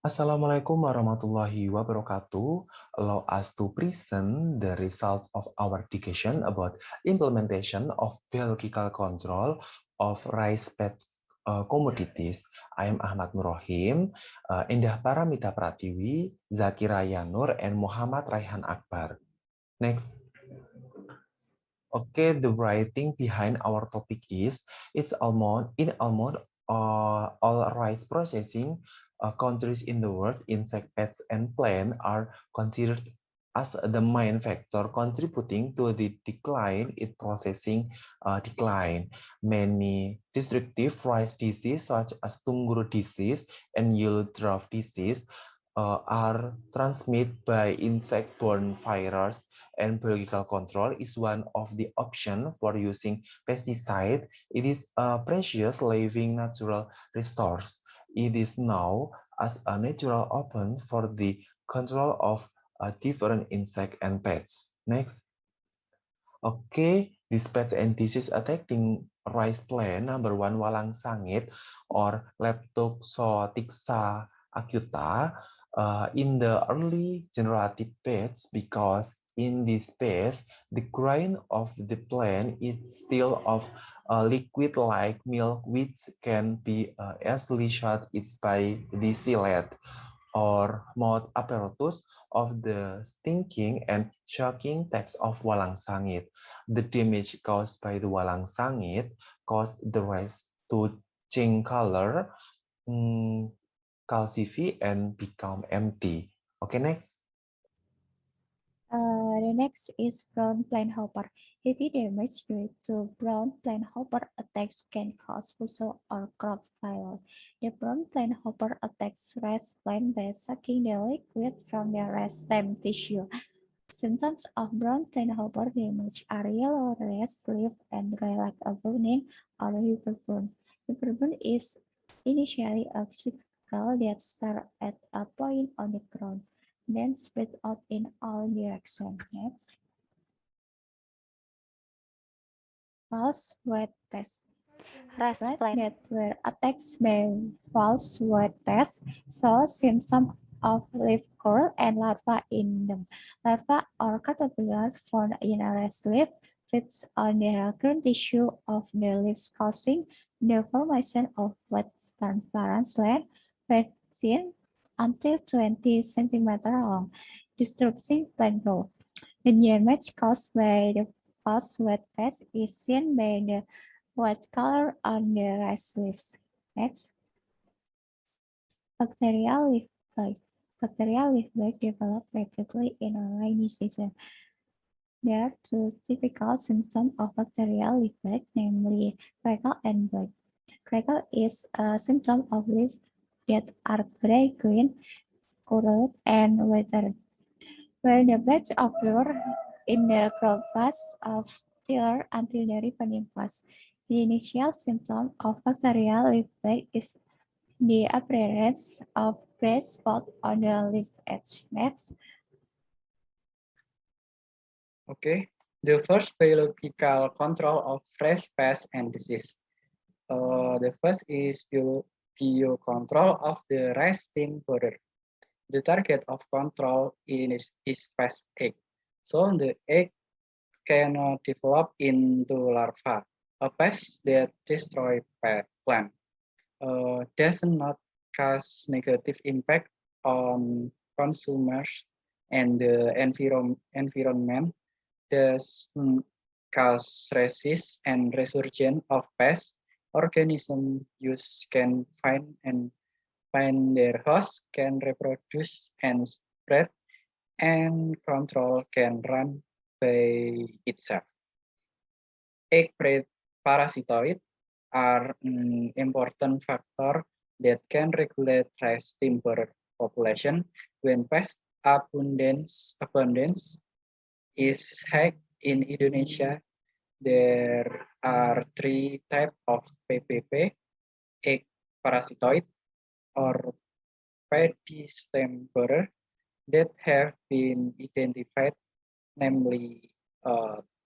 Assalamualaikum warahmatullahi wabarakatuh. Allow us to present the result of our discussion about implementation of biological control of rice pet commodities. I am Ahmad Nurrohim, Indah Paramita Pratiwi, Zakira Yanur, and Muhammad Raihan Akbar. Next. Okay, the writing behind our topic is almost all rice processing countries in the world, insect, pets, and plant are considered as the main factor contributing to the decline in processing decline. Many destructive rice diseases such as Tunguru disease and yellow drought disease are transmitted by insect-borne virus, and biological control is one of the options for using pesticide. It is a precious living natural resource. It is now as a natural option for the control of different insect and pets. Next. Okay, these pets and disease affecting rice plant, number one, walang sangit or Leptoxytixa acuta in the early generative beds, because in this phase, the grain of the plant is still of liquid like milk, which can be easily shot by distillate or mouth apparatus of the stinking and shocking types of walang sangit. The damage caused by the walang sangit caused the rice to change color, calcify, and become empty. Okay, next. The next is brown plant hopper. Heavy damage due to brown plant hopper attacks can cause fusel or crop failure. The brown plant hopper attacks rice plant by sucking the liquid from the rice stem tissue. Symptoms of brown plant hopper damage are yellow rash, leaf, and dry like a burning or hyperburn. Hyperburn is initially a sickle that starts at a point on the ground, then spread out in all directions. Next, false white pest. Rice Rats plant. that were attacked by false white pests saw symptoms of leaf curl and larvae in them. Larvae or caterpillar found in a rice leaf feeds on the green tissue of the leaves, causing the formation of wet transparent slime 15 until 20 centimeters long, disrupting plant growth. The damage caused by the false white pest is seen by the white color on the rice leaves. Next, bacterial leaf blight. Bacterial leaf blight develop rapidly in a rainy season. There are two typical symptoms of bacterial leaf blight, namely crackle and blight. Crackle is a symptom of leaves that are gray green, curled, and withered. Where the blight occur in the crevice of tiller until the ripening phase. The initial symptom of bacterial leaf blight is the appearance of gray spot on the leaf edge. Next, Okay, the first biological control of rice pests and disease. The first is biocontrol of the rice stem border. The target of control is pest egg. So the egg can develop into larva, a pest that destroy plant. Does not cause negative impact on consumers and the environment. Does cause resist and resurgence of pest organism use can find their host, can reproduce and spread, and control can run by itself. Egg parasitoid are an important factor that can regulate rice timber population when pest abundance is high in Indonesia. There are three types of PPP, egg parasitoid or pedistemperer, that have been identified, namely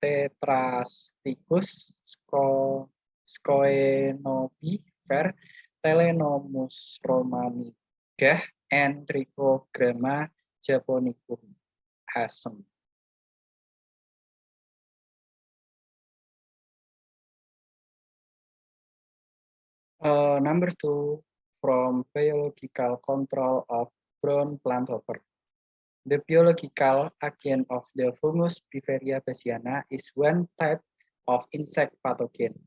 Tetrasticus scoenopi ver, Telenomus romanica, and Trichogramma japonicum Asem. Number 2, from biological control of brown planthopper. The biological agent of the fungus Biferia bassiana is one type of insect pathogen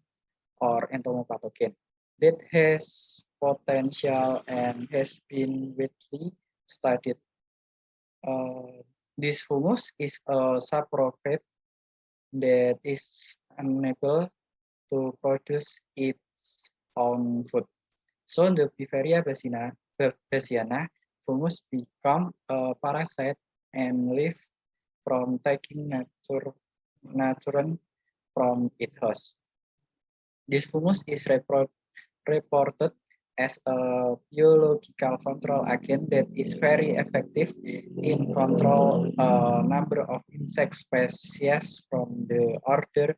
or entomopathogen that has potential and has been widely studied. This fungus is a saprophyte that is unable to produce its own food. So the Biferia bassiana fungus become a parasite and live from taking nutrient from its host. This fungus is reported as a biological control agent that is very effective in control a number of insect species from the order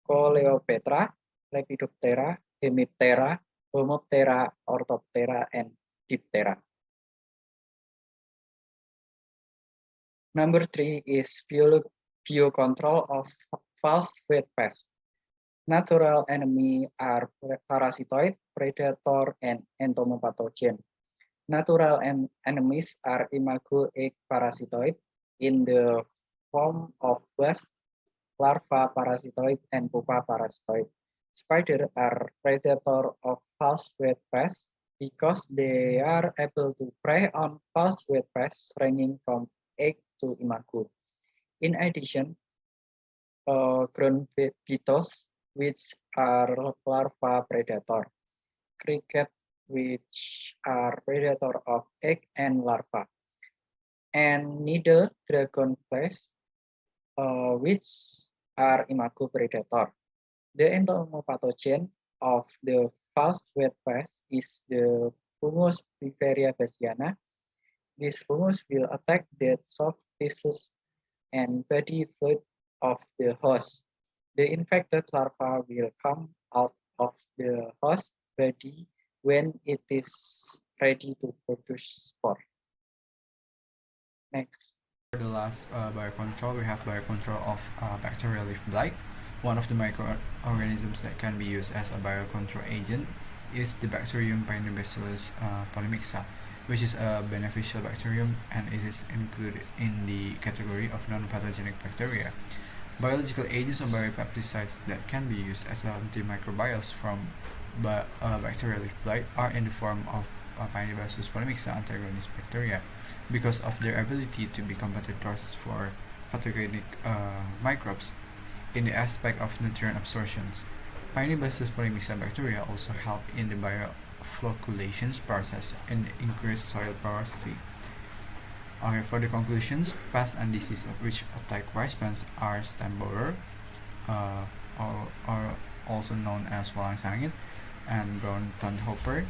Coleoptera, Lepidoptera, Hemiptera, Homoptera, Orthoptera, and Diptera. Number 3 is biocontrol of false white pest. Natural enemy are parasitoid, predator, and entomopathogen. Natural enemies are imago egg parasitoid in the form of wasp, larva parasitoid, and pupa parasitoid. Spiders are predator of false white pests because they are able to prey on false white pests ranging from egg to imago. In addition, ground beetles, which are larva predator, cricket, which are predator of egg and larva, and needle dragonflies, which are imago predator. The entomopathogen of the false white pest is the fungus Biferia bassiana. This fungus will attack the soft tissues and body fluid of the host. The infected larva will come out of the host body when it is ready to produce spore. Next. For the last biocontrol, we have biocontrol of bacterial leaf blight. One of the microorganisms that can be used as a biocontrol agent is the bacterium Paenibacillus polymixa, which is a beneficial bacterium and it is included in the category of non-pathogenic bacteria. Biological agents or biopesticides that can be used as antimicrobials from bacterial leaf blight are in the form of Paenibacillus polymixa antagonist bacteria because of their ability to be competitors for pathogenic microbes in the aspect of nutrient absorptions. Paenibacillus polymixa bacteria also help in the bioflocculations process and increase soil porosity. Okay, for the conclusions, pests and diseases which attack rice plants are stem borer, or also known as walang sangit, and brown planthopper,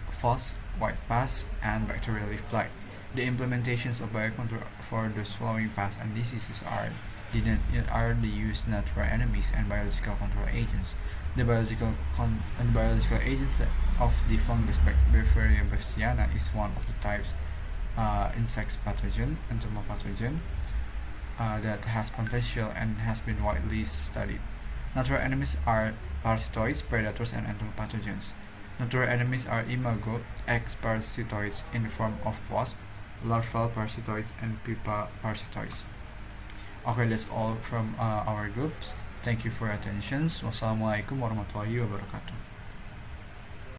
false white pest, and bacterial leaf blight. The implementations of biocontrol for those following pests and diseases are the use natural enemies and biological control agents. The biological agents of the fungus Biferia bassiana is one of the types insect pathogen, entomopathogen, that has potential and has been widely studied. Natural enemies are parasitoids, predators, and entomopathogens. Natural enemies are imago egg parasitoids in the form of wasp, larval parasitoids, and pupa parasitoids. Okay, that's all from our groups. Thank you for your attention. Wassalamualaikum warahmatullahi wabarakatuh.